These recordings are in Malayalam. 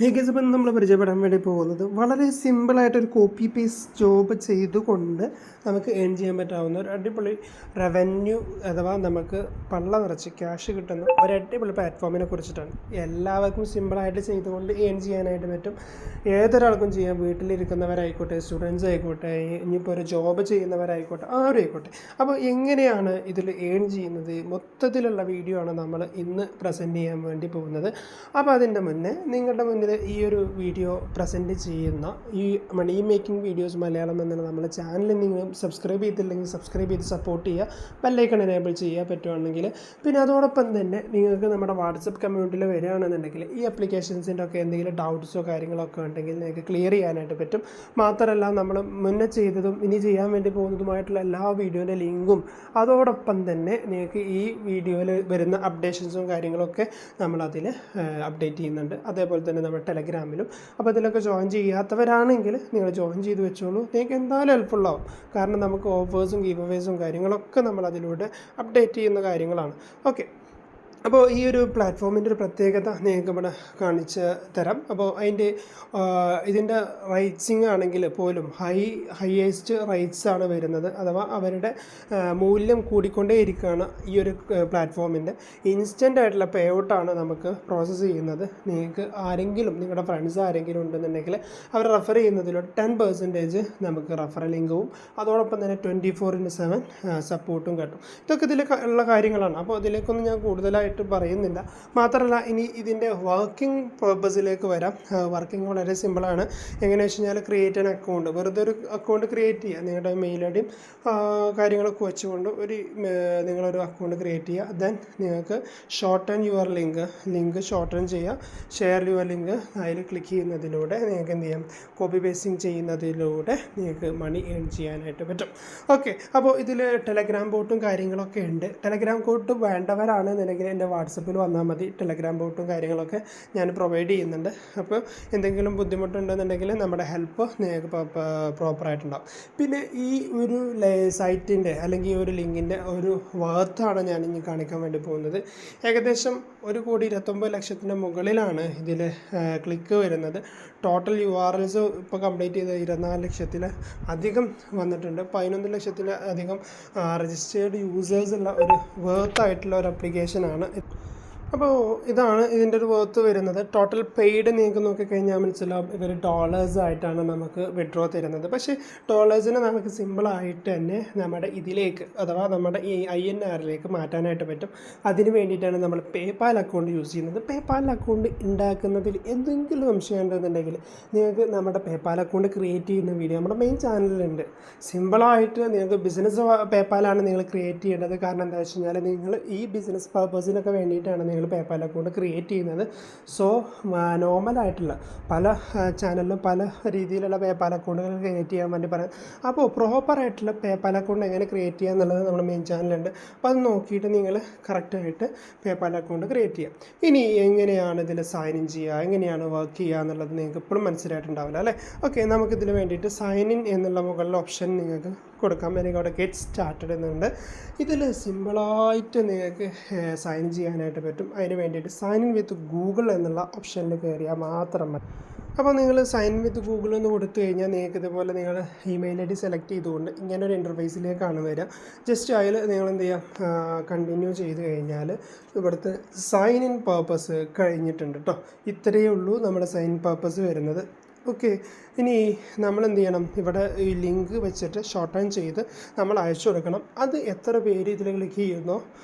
ഏകദേശം നമ്മൾ പരിചയപ്പെടാൻ വേണ്ടി പോകുന്നത് വളരെ സിമ്പിളായിട്ടൊരു കോപ്പി പേസ്റ്റ് ജോബ് ചെയ്തുകൊണ്ട് നമുക്ക് ഏൺ ചെയ്യാൻ പറ്റാവുന്ന ഒരു അടിപൊളി റവന്യൂ അഥവാ നമുക്ക് പള്ള നിറച്ച് ക്യാഷ് കിട്ടുന്ന ഒരു അടിപൊളി പ്ലാറ്റ്ഫോമിനെ കുറിച്ചിട്ടാണ്. എല്ലാവർക്കും സിമ്പിളായിട്ട് ചെയ്തുകൊണ്ട് ഏൺ ചെയ്യാനായിട്ട് പറ്റും. ഏതൊരാൾക്കും ചെയ്യാം. വീട്ടിലിരിക്കുന്നവരായിക്കോട്ടെ, സ്റ്റുഡൻസ് ആയിക്കോട്ടെ, ഇനിയിപ്പോൾ ഒരു ജോബ് ചെയ്യുന്നവരായിക്കോട്ടെ, ആരും ആയിക്കോട്ടെ. അപ്പോൾ എങ്ങനെയാണ് ഇതിൽ ഏൺ ചെയ്യുന്നത്, മൊത്തത്തിലുള്ള വീഡിയോ ആണ് നമ്മൾ ഇന്ന് പ്രസൻറ്റ് ചെയ്യാൻ വേണ്ടി പോകുന്നത്. അപ്പോൾ അതിൻ്റെ മുന്നേ നിങ്ങളുടെ മുന്നിൽ ഈ ഒരു വീഡിയോ പ്രസൻറ്റ് ചെയ്യുന്ന ഈ മണി മേക്കിംഗ് വീഡിയോസ് മലയാളം എന്നുള്ള നമ്മുടെ ചാനലിൽ നിങ്ങൾ സബ്സ്ക്രൈബ് ചെയ്തില്ലെങ്കിൽ സബ്സ്ക്രൈബ് ചെയ്ത് സപ്പോർട്ട് ചെയ്യുക, ബെല്ലൈക്കൺ എനേബിൾ ചെയ്യുക പറ്റുവാണെങ്കിൽ. പിന്നെ അതോടൊപ്പം തന്നെ നിങ്ങൾക്ക് നമ്മുടെ വാട്സപ്പ് കമ്മ്യൂണിറ്റിയിൽ വരികയാണെന്നുണ്ടെങ്കിൽ ഈ ആപ്ലിക്കേഷൻസിൻ്റെ ഒക്കെ എന്തെങ്കിലും ഡൗട്ട്സോ കാര്യങ്ങളൊക്കെ ഉണ്ടെങ്കിൽ നിങ്ങൾക്ക് ക്ലിയർ ചെയ്യാനായിട്ട് പറ്റും. മാത്രമല്ല നമ്മൾ മുന്നേ ചെയ്തതും ഇനി ചെയ്യാൻ വേണ്ടി പോകുന്നതുമായിട്ടുള്ള എല്ലാ വീഡിയോൻ്റെ ലിങ്കും അതോടൊപ്പം തന്നെ നിങ്ങൾക്ക് ഈ വീഡിയോയിൽ വരുന്ന അപ്ഡേഷൻസും കാര്യങ്ങളൊക്കെ നമ്മളതിൽ അപ്ഡേറ്റ് ചെയ്യുന്നുണ്ട്. അതേപോലെ തന്നെ നമ്മുടെ ടെലഗ്രാമിലും. അപ്പോൾ ഇതിലൊക്കെ ജോയിൻ ചെയ്യാത്തവരാണെങ്കിൽ നിങ്ങൾ ജോയിൻ ചെയ്ത് വെച്ചോളൂ. നിങ്ങൾക്ക് എന്തായാലും ഹെൽപ്ഫുള്ളാവും. കാരണം നമുക്ക് ഓഫേഴ്സും ഗീവ് അവേസും കാര്യങ്ങളൊക്കെ നമ്മൾ അതിലൂടെ അപ്ഡേറ്റ് ചെയ്യുന്ന കാര്യങ്ങളാണ്. ഓക്കെ, അപ്പോൾ ഈ ഒരു പ്ലാറ്റ്ഫോമിൻ്റെ ഒരു പ്രത്യേകത നിങ്ങൾക്ക് ഇവിടെ കാണിച്ച് തരാം. അപ്പോൾ ഇതിൻ്റെ റൈറ്റ്സിങ് ആണെങ്കിൽ പോലും ഹൈയസ്റ്റ് റൈറ്റ്സ് ആണ് വരുന്നത്. അഥവാ അവരുടെ മൂല്യം കൂടിക്കൊണ്ടേ ഇരിക്കുകയാണ് ഈ ഒരു പ്ലാറ്റ്ഫോമിൻ്റെ. ഇൻസ്റ്റൻ്റ് ആയിട്ടുള്ള പേ ഔട്ടാണ് നമുക്ക് പ്രോസസ്സ് ചെയ്യുന്നത്. നിങ്ങൾക്ക് ആരെങ്കിലും നിങ്ങളുടെ ഫ്രണ്ട്സ് ആരെങ്കിലും ഉണ്ടെന്നുണ്ടെങ്കിൽ അവർ റെഫർ ചെയ്യുന്നതിലൂടെ 10% നമുക്ക് റെഫറൽ ഇൻകവും അതോടൊപ്പം തന്നെ 24/7 സപ്പോർട്ടും കിട്ടും. ഇതൊക്കെ ഇതിൽ ഉള്ള കാര്യങ്ങളാണ്. അപ്പോൾ ഇതിലേക്കൊന്നും ഞാൻ കൂടുതലായിട്ട് പറയുന്നില്ല. മാത്രമല്ല ഇനി ഇതിൻ്റെ വർക്കിംഗ് പർപ്പസിലേക്ക് വരാം. വർക്കിംഗ് വളരെ സിമ്പിളാണ്. എങ്ങനെയാണെന്ന് വെച്ച് കഴിഞ്ഞാൽ ക്രിയേറ്റ് ആൻ അക്കൗണ്ട്, വെറുതെ ഒരു അക്കൗണ്ട് ക്രിയേറ്റ് ചെയ്യുക. നിങ്ങളുടെ മെയിൽ ഐ ഡിയും കാര്യങ്ങളൊക്കെ വെച്ചുകൊണ്ട് നിങ്ങളൊരു അക്കൗണ്ട് ക്രിയേറ്റ് ചെയ്യുക. ദെൻ നിങ്ങൾക്ക് ഷോർട്ടൺ യുവർ ലിങ്ക് ഷോർട്ടൺ ചെയ്യുക. ഷെയർ യുവർ ലിങ്ക് അതിൽ ക്ലിക്ക് ചെയ്യുന്നതിലൂടെ നിങ്ങൾക്ക് എന്ത് ചെയ്യാം, കോപ്പി പേസ്റ്റിംഗ് ചെയ്യുന്നതിലൂടെ നിങ്ങൾക്ക് മണി ഏൺ ചെയ്യാനായിട്ട് പറ്റും. ഓക്കെ, അപ്പോൾ ഇതിൽ ടെലഗ്രാം ബോട്ടും കാര്യങ്ങളൊക്കെ ഉണ്ട്. ടെലഗ്രാം ബോട്ട് വേണ്ടവരാണെന്നുണ്ടെങ്കിൽ എൻ്റെ വാട്സപ്പിൽ വന്നാൽ മതി. ടെലഗ്രാം ബോട്ടും കാര്യങ്ങളൊക്കെ ഞാൻ പ്രൊവൈഡ് ചെയ്യുന്നുണ്ട്. അപ്പോൾ എന്തെങ്കിലും ബുദ്ധിമുട്ടുണ്ടെന്നുണ്ടെങ്കിൽ നമ്മുടെ ഹെൽപ്പ് നിങ്ങൾക്ക് പ്രോപ്പറായിട്ടുണ്ടാവും. പിന്നെ ഈ ഒരു സൈറ്റിൻ്റെ അല്ലെങ്കിൽ ഈ ഒരു ലിങ്കിൻ്റെ ഒരു വർത്താണ് ഞാൻ ഇനി കാണിക്കാൻ വേണ്ടി പോകുന്നത്. ഏകദേശം 1,29,00,000 മുകളിലാണ് ഇതിൽ ക്ലിക്ക് വരുന്നത്. ടോട്ടൽ URLs ഇപ്പോൾ കംപ്ലീറ്റ് ചെയ്ത് 24,00,000 അധികം വന്നിട്ടുണ്ട്. 11,00,000 അധികം രജിസ്റ്റേർഡ് യൂസേഴ്സ് ഉള്ള ഒരു വർത്തായിട്ടുള്ള ഒരു ആപ്ലിക്കേഷനാണ്. അപ്പോൾ ഇതാണ് ഇതിൻ്റെ ഒരു വർത്ത് വരുന്നത്. ടോട്ടൽ പെയ്ഡ് നിങ്ങൾക്ക് നോക്കിക്കഴിഞ്ഞാൽ മനസ്സിലാവും ഇവർ ഡോളേഴ്സായിട്ടാണ് നമുക്ക് വിഡ്രോ തരുന്നത്. പക്ഷേ ഡോളേഴ്സിനെ നമുക്ക് സിമ്പിളായിട്ട് തന്നെ നമ്മുടെ ഇതിലേക്ക് അഥവാ നമ്മുടെ ഈ INR-ലേക്ക് മാറ്റാനായിട്ട് പറ്റും. അതിന് വേണ്ടിയിട്ടാണ് നമ്മൾ പേപാൽ അക്കൗണ്ട് യൂസ് ചെയ്യുന്നത്. പേപാൽ അക്കൗണ്ട് ഉണ്ടാക്കുന്നതിൽ എന്തെങ്കിലും സംശയം ഉണ്ടെന്നുണ്ടെങ്കിൽ നിങ്ങൾക്ക് നമ്മുടെ പേപാൽ അക്കൗണ്ട് ക്രിയേറ്റ് ചെയ്യുന്ന വീഡിയോ നമ്മുടെ മെയിൻ ചാനലിലുണ്ട്. സിമ്പിളായിട്ട് നിങ്ങൾക്ക് ബിസിനസ് പേപാലാണ് നിങ്ങൾ ക്രിയേറ്റ് ചെയ്യേണ്ടത്. കാരണം എന്താ വെച്ച് കഴിഞ്ഞാൽ നിങ്ങൾ ഈ ബിസിനസ് പർപ്പസിനൊക്കെ വേണ്ടിയിട്ടാണ് നിങ്ങൾ പേപാൽ അക്കൗണ്ട് ക്രിയേറ്റ് ചെയ്യുന്നത്. സോ നോർമലായിട്ടുള്ള പല ചാനലിലും പല രീതിയിലുള്ള പേപാൽ അക്കൗണ്ടുകൾ ക്രിയേറ്റ് ചെയ്യാൻ വേണ്ടി പറയാം. അപ്പോൾ പ്രോപ്പറായിട്ടുള്ള പേപാൽ അക്കൗണ്ട് എങ്ങനെ ക്രിയേറ്റ് ചെയ്യുക എന്നുള്ളത് നമ്മുടെ മെയിൻ ചാനലുണ്ട്. അപ്പോൾ അത് നോക്കിയിട്ട് നിങ്ങൾ കറക്റ്റായിട്ട് പേപാൽ അക്കൗണ്ട് ക്രിയേറ്റ് ചെയ്യുക. ഇനി എങ്ങനെയാണ് ഇതിൽ സൈൻ ഇൻ ചെയ്യുക, എങ്ങനെയാണ് വർക്ക് ചെയ്യുക എന്നുള്ളത് നിങ്ങൾക്ക് ഇപ്പോഴും മനസ്സിലായിട്ടുണ്ടാവില്ല അല്ലേ? ഓക്കെ, നമുക്കിതിന് വേണ്ടിയിട്ട് സൈൻ ഇൻ എന്നുള്ള മുകളിലെ ഓപ്ഷൻ നിങ്ങൾക്ക് കൊടുക്കാം. എനിക്ക് അവിടെ ഗെറ്റ് സ്റ്റാർട്ടഡ് എന്നുണ്ട്. ഇതിൽ സിമ്പിളായിട്ട് നിങ്ങൾക്ക് സൈൻ ചെയ്യാനായിട്ട് പറ്റും. അതിന് വേണ്ടിയിട്ട് സൈൻ ഇൻ വിത്ത് ഗൂഗിൾ എന്നുള്ള ഓപ്ഷനിൽ കയറിയാൽ മാത്രം മതി. അപ്പോൾ നിങ്ങൾ സൈൻ വിത്ത് ഗൂഗിൾ എന്ന് കൊടുത്തു കഴിഞ്ഞാൽ നിങ്ങൾക്ക് ഇതുപോലെ നിങ്ങൾ ഇമെയിൽ ID സെലക്ട് ചെയ്തുകൊണ്ട് ഇങ്ങനൊരു ഇൻ്റർഫേസിലേക്കാണ് വരിക. ജസ്റ്റ് അതിൽ നിങ്ങൾ എന്ത് ചെയ്യുക, കണ്ടിന്യൂ ചെയ്ത് കഴിഞ്ഞാൽ ഇവിടുത്തെ സൈൻ ഇൻ പർപ്പസ് കഴിഞ്ഞിട്ടുണ്ട് കേട്ടോ. ഇത്രയേ ഉള്ളൂ നമ്മുടെ സൈൻ ഇൻ പർപ്പസ് വരുന്നത്. ഓക്കെ, ഇനി നമ്മൾ എന്ത് ചെയ്യണം, ഇവിടെ ഈ ലിങ്ക് വെച്ചിട്ട് ഷോർട്ട് ചെയ്ത് നമ്മൾ അയച്ചു കൊടുക്കണം. അത് എത്ര പേര് ഇതിൽ ക്ലിക്ക് ചെയ്യുന്നോ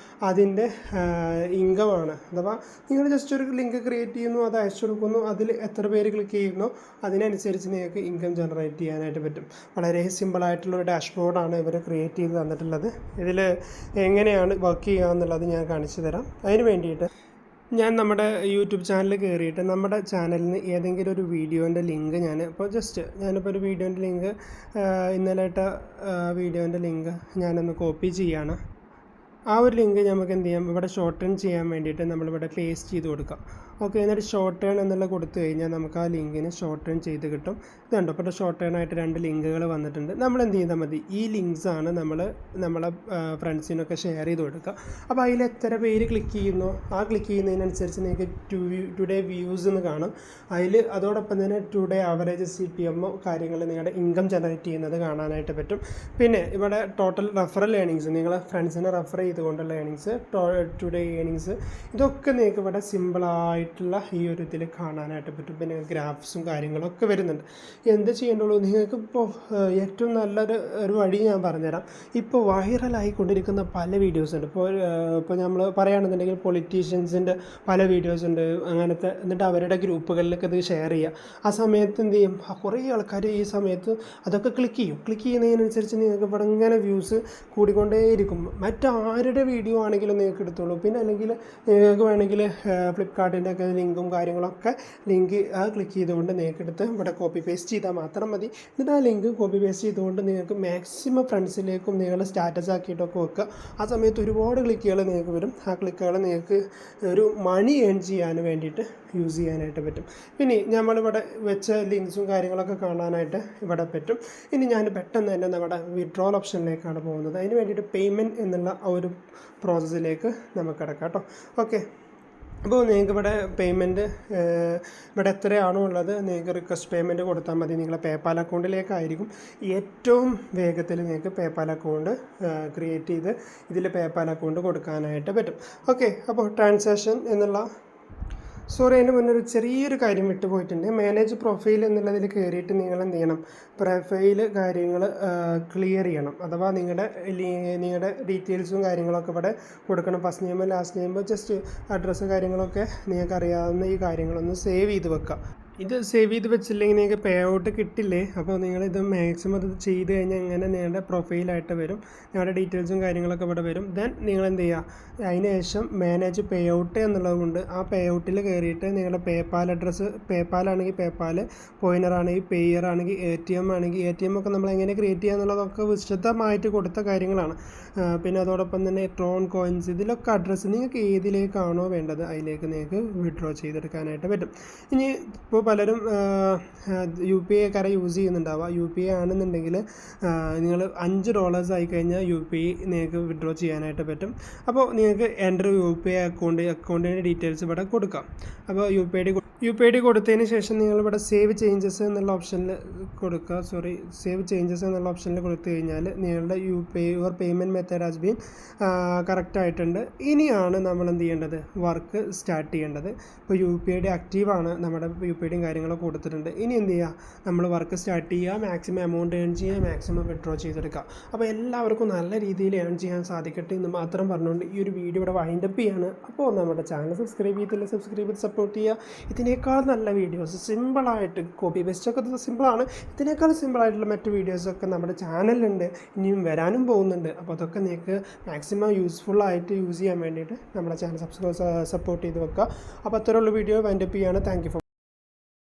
അതിൻ്റെ ഇൻകമാണ്. അഥവാ നിങ്ങൾ ജസ്റ്റ് ഒരു ലിങ്ക് ക്രിയേറ്റ് ചെയ്യുന്നു, അത് അയച്ചു കൊടുക്കുന്നു, അതിൽ എത്ര പേര് ക്ലിക്ക് ചെയ്യുന്നോ അതിനനുസരിച്ച് നിങ്ങൾക്ക് ഇൻകം ജനറേറ്റ് ചെയ്യാനായിട്ട് പറ്റും. വളരെ സിമ്പിളായിട്ടുള്ളൊരു ഡാഷ്ബോർഡാണ് ഇവർ ക്രിയേറ്റ് ചെയ്ത് തന്നിട്ടുള്ളത്. ഇതിൽ എങ്ങനെയാണ് വർക്ക് ചെയ്യുക എന്നുള്ളത് ഞാൻ കാണിച്ചു തരാം. അതിന് വേണ്ടിയിട്ട് ഞാൻ നമ്മുടെ യൂട്യൂബ് ചാനൽ കയറിയിട്ട് നമ്മുടെ ചാനലിൽ നിന്ന് ഏതെങ്കിലും ഒരു വീഡിയോൻ്റെ ലിങ്ക് ഞാനിപ്പോൾ ഒരു വീഡിയോൻ്റെ ലിങ്ക് ഇന്നലെ ഇട്ട വീഡിയോൻ്റെ ലിങ്ക് ഞാനൊന്ന് കോപ്പി ചെയ്യാണ്. ആ ഒരു ലിങ്ക് നമുക്ക് എന്ത് ചെയ്യാം, ഇവിടെ ഷോർട്ടൺ ചെയ്യാൻ വേണ്ടിയിട്ട് നമ്മളിവിടെ പേസ്റ്റ് ചെയ്ത് കൊടുക്കാം. ഓക്കെ, എന്നിട്ട് ഷോർട്ട് ടേൺ എന്നുള്ള കൊടുത്തു കഴിഞ്ഞാൽ നമുക്ക് ആ ലിങ്കിന് ഷോർട്ട് ടേൺ ചെയ്ത് കിട്ടും. ഇതുണ്ട്, ഇപ്പോൾ ഷോർട്ട് ടേൺ ആയിട്ട് 2 ലിങ്കുകൾ വന്നിട്ടുണ്ട്. നമ്മൾ എന്ത് ചെയ്താൽ മതി, ഈ ലിങ്ക്സാണ് നമ്മളെ ഫ്രണ്ട്സിനൊക്കെ ഷെയർ ചെയ്ത് കൊടുക്കുക. അപ്പോൾ അതിൽ എത്ര പേര് ക്ലിക്ക് ചെയ്യുന്നോ ആ ക്ലിക്ക് ചെയ്യുന്നതിനനുസരിച്ച് നിങ്ങൾക്ക് ടുഡേ വ്യൂസ് എന്ന് കാണും. അതോടൊപ്പം തന്നെ ടുഡേ ആവറേജ് CPM കാര്യങ്ങൾ നിങ്ങളുടെ ഇൻകം ജനറേറ്റ് ചെയ്യുന്നത് കാണാനായിട്ട് പറ്റും. പിന്നെ ഇവിടെ ടോട്ടൽ റെഫറൽ ഏണിങ്സ്, നിങ്ങളെ ഫ്രണ്ട്സിനെ റെഫർ ചെയ്തുകൊണ്ടുള്ള ഏണിങ്സ്, ടുഡേ ഏണിങ്സ്, ഇതൊക്കെ നിങ്ങൾക്ക് ഇവിടെ സിമ്പിളായിട്ടുള്ള ഈ ഒരു ഇതിൽ കാണാനായിട്ട് പറ്റും. പിന്നെ ഗ്രാഫ്സും കാര്യങ്ങളൊക്കെ വരുന്നുണ്ട്. എന്ത് ചെയ്യേണ്ടുള്ളൂ, നിങ്ങൾക്കിപ്പോൾ ഏറ്റവും നല്ലൊരു വഴി ഞാൻ പറഞ്ഞുതരാം. ഇപ്പോൾ വൈറലായിക്കൊണ്ടിരിക്കുന്ന പല വീഡിയോസ് ഉണ്ട്. ഇപ്പോൾ നമ്മൾ പറയുകയാണെന്നുണ്ടെങ്കിൽ പൊളിറ്റീഷ്യൻസിൻ്റെ പല വീഡിയോസ് ഉണ്ട് അങ്ങനത്തെ. എന്നിട്ട് അവരുടെ ഗ്രൂപ്പുകളിലൊക്കെ ഇത് ഷെയർ ചെയ്യുക. ആ സമയത്ത് എന്ത് ചെയ്യും, കുറേ ആൾക്കാർ ഈ സമയത്ത് അതൊക്കെ ക്ലിക്ക് ചെയ്യുന്നതിനനുസരിച്ച് നിങ്ങൾക്ക് ഇവിടെ ഇങ്ങനെ വ്യൂസ് കൂടിക്കൊണ്ടേയിരിക്കും. മറ്റാരുടെ വീഡിയോ ആണെങ്കിലും നിങ്ങൾക്ക് എടുത്തോളൂ. പിന്നെ അല്ലെങ്കിൽ നിങ്ങൾക്ക് വേണമെങ്കിൽ ഫ്ലിപ്കാർട്ടിൻ്റെ ഒക്കെ ലിങ്കും കാര്യങ്ങളൊക്കെ ക്ലിക്ക് ചെയ്തുകൊണ്ട് നിങ്ങൾക്ക് എടുത്ത് ഇവിടെ കോപ്പി പേസ്റ്റ് ചെയ്താൽ മാത്രം മതി. എന്നിട്ട് ആ ലിങ്ക് കോപ്പി പേസ്റ്റ് ചെയ്തുകൊണ്ട് നിങ്ങൾക്ക് മാക്സിമം ഫ്രണ്ട്സിലേക്കും നിങ്ങൾ സ്റ്റാറ്റസ് ആക്കിയിട്ടൊക്കെ വെക്കുക. ആ സമയത്ത് ഒരുപാട് ക്ലിക്കുകൾ നിങ്ങൾക്ക് വരും. ആ ക്ലിക്കുകൾ നിങ്ങൾക്ക് ഒരു മണി ഏൺ ചെയ്യാൻ വേണ്ടിയിട്ട് യൂസ് ചെയ്യാനായിട്ട് പറ്റും. ഇനി നമ്മളിവിടെ വെച്ച ലിങ്ക്സും കാര്യങ്ങളൊക്കെ കാണാനായിട്ട് ഇവിടെ പറ്റും. ഇനി ഞാൻ പെട്ടെന്ന് തന്നെ നമ്മുടെ വിഡ്രോൾ ഓപ്ഷനിലേക്കാണ് പോകുന്നത്. അതിന് വേണ്ടിയിട്ട് പേയ്മെൻറ്റ് എന്നുള്ള ആ ഒരു പ്രോസസ്സിലേക്ക് നമുക്ക് കിടക്കാം കേട്ടോ. ഓക്കെ, അപ്പോൾ നിങ്ങൾക്ക് ഇവിടെ പേയ്മെൻറ്റ് ഇവിടെ എത്രയാണോ ഉള്ളത് നിങ്ങൾക്ക് റിക്വസ്റ്റ് പേയ്മെൻറ്റ് കൊടുത്താൽ മതി. നിങ്ങളെ പേപ്പാൽ അക്കൗണ്ടിലേക്കായിരിക്കും ഏറ്റവും വേഗത്തിൽ നിങ്ങൾക്ക് പേപ്പാൽ അക്കൗണ്ട് ക്രിയേറ്റ് ചെയ്ത് ഇതിൽ പേപ്പാൽ അക്കൗണ്ട് കൊടുക്കാനായിട്ട് പറ്റും. ഓക്കെ, അപ്പോൾ ട്രാൻസാക്ഷൻ എന്നുള്ള അതിന് മുന്നേ ഒരു ചെറിയൊരു കാര്യം വിട്ടുപോയിട്ടുണ്ട്. മാനേജ് പ്രൊഫൈൽ എന്നുള്ളതിൽ കയറിയിട്ട് നിങ്ങൾ എന്ത് ചെയ്യണം, പ്രൊഫൈൽ കാര്യങ്ങൾ ക്ലിയർ ചെയ്യണം. അഥവാ നിങ്ങളുടെ ഡീറ്റെയിൽസും കാര്യങ്ങളൊക്കെ ഇവിടെ കൊടുക്കണം. First name, last name, just address കാര്യങ്ങളൊക്കെ നിങ്ങൾക്ക് അറിയാവുന്ന ഈ കാര്യങ്ങളൊന്ന് സേവ് ചെയ്ത് വെക്കുക. ഇത് സേവ് ചെയ്ത് വെച്ചില്ലെങ്കിൽ നിങ്ങൾക്ക് പേ ഔട്ട് കിട്ടില്ലേ. അപ്പോൾ നിങ്ങളിത് മാക്സിമം അത് ചെയ്ത് കഴിഞ്ഞാൽ ഇങ്ങനെ നിങ്ങളുടെ പ്രൊഫൈലായിട്ട് വരും. നിങ്ങളുടെ ഡീറ്റെയിൽസും കാര്യങ്ങളൊക്കെ ഇവിടെ വരും. ദെൻ നിങ്ങൾ എന്ത് ചെയ്യുക, അതിന് ശേഷം മാനേജ് പേ ഔട്ട് എന്നുള്ളത് കൊണ്ട് ആ പേ ഔട്ടിൽ കയറിയിട്ട് നിങ്ങളുടെ പേപ്പാൽ അഡ്രസ്സ്, പേപ്പാലാണെങ്കിൽ പേപ്പാൽ, പോയിനർ ആണെങ്കിൽ പേയർ ആണെങ്കിൽ ATM ആണെങ്കിൽ ATM ഒക്കെ നമ്മൾ എങ്ങനെ ക്രിയേറ്റ് ചെയ്യുക എന്നുള്ളതൊക്കെ വിശദമായിട്ട് കൊടുത്ത കാര്യങ്ങളാണ്. പിന്നെ അതോടൊപ്പം തന്നെ ട്രോൺ കോയിൻസ്, ഇതിലൊക്കെ അഡ്രസ്സ് നിങ്ങൾക്ക് ഏതിലേക്കാണോ വേണ്ടത് അതിലേക്ക് നിങ്ങൾക്ക് വിഡ്രോ ചെയ്തെടുക്കാനായിട്ട് പറ്റും. ഇനി ഇപ്പോൾ പലരും UPI ഒക്കെ യൂസ് ചെയ്യുന്നുണ്ടാവുക. UPI ആണെന്നുണ്ടെങ്കിൽ നിങ്ങൾ $5 ആയി കഴിഞ്ഞാൽ UPI നിങ്ങൾക്ക് വിഡ്രോ ചെയ്യാനായിട്ട് പറ്റും. അപ്പോൾ നിങ്ങൾക്ക് എൻ്റെ UPI അക്കൗണ്ടിൻ്റെ ഡീറ്റെയിൽസ് ഇവിടെ കൊടുക്കാം. അപ്പോൾ UPI കൊടുത്തതിന് ശേഷം നിങ്ങളിവിടെ സേവ് ചേഞ്ചസ് എന്നുള്ള ഓപ്ഷനിൽ കൊടുക്കുക. സേവ് ചേഞ്ചസ് എന്നുള്ള ഓപ്ഷനിൽ കൊടുത്തു കഴിഞ്ഞാൽ നിങ്ങളുടെ your payment method has been correct ആയിട്ടുണ്ട്. ഇനിയാണ് നമ്മൾ എന്ത് ചെയ്യേണ്ടത്, വർക്ക് സ്റ്റാർട്ട് ചെയ്യേണ്ടത്. ഇപ്പോൾ UPI ആക്റ്റീവാണ്, നമ്മുടെ UPI കാര്യങ്ങളൊക്കെ കൊടുത്തിട്ടുണ്ട്. ഇനി എന്ത് ചെയ്യുക, നമ്മൾ വർക്ക് സ്റ്റാർട്ട് ചെയ്യുക, മാക്സിമം എമൗണ്ട് ഏൺ ചെയ്യുക, മാക്സിമം വിഡ്രോ ചെയ്തെടുക്കുക. അപ്പോൾ എല്ലാവർക്കും നല്ല രീതിയിൽ ഏൺ ചെയ്യാൻ സാധിക്കട്ടെ എന്ന് മാത്രം പറഞ്ഞുകൊണ്ട് ഈ ഒരു വീഡിയോ ഇവിടെ വൈൻഡപ്പ് ചെയ്യാണ്. അപ്പോൾ നമ്മുടെ ചാനൽ സബ്സ്ക്രൈബ് ചെയ്ത് സപ്പോർട്ട് ചെയ്യുക. ഇതിനേക്കാൾ നല്ല വീഡിയോസ് സിമ്പിളായിട്ട്, കോപ്പി പേസ്റ്റ് ഒക്കെ സിമ്പിളാണ്, ഇതിനേക്കാൾ സിമ്പിളായിട്ടുള്ള മറ്റ് വീഡിയോസൊക്കെ നമ്മുടെ ചാനലിലുണ്ട്, ഇനിയും വരാനും പോകുന്നുണ്ട്. അപ്പോൾ അതൊക്കെ നിങ്ങൾക്ക് മാക്സിമം യൂസ്ഫുള്ളായിട്ട് യൂസ് ചെയ്യാൻ വേണ്ടിയിട്ട് നമ്മുടെ ചാനൽ സപ്പോർട്ട് ചെയ്ത് വെക്കുക. അപ്പോൾ അത്രയുള്ള വീഡിയോ വൈൻഡപ്പ് ചെയ്യാണ്. Thank you.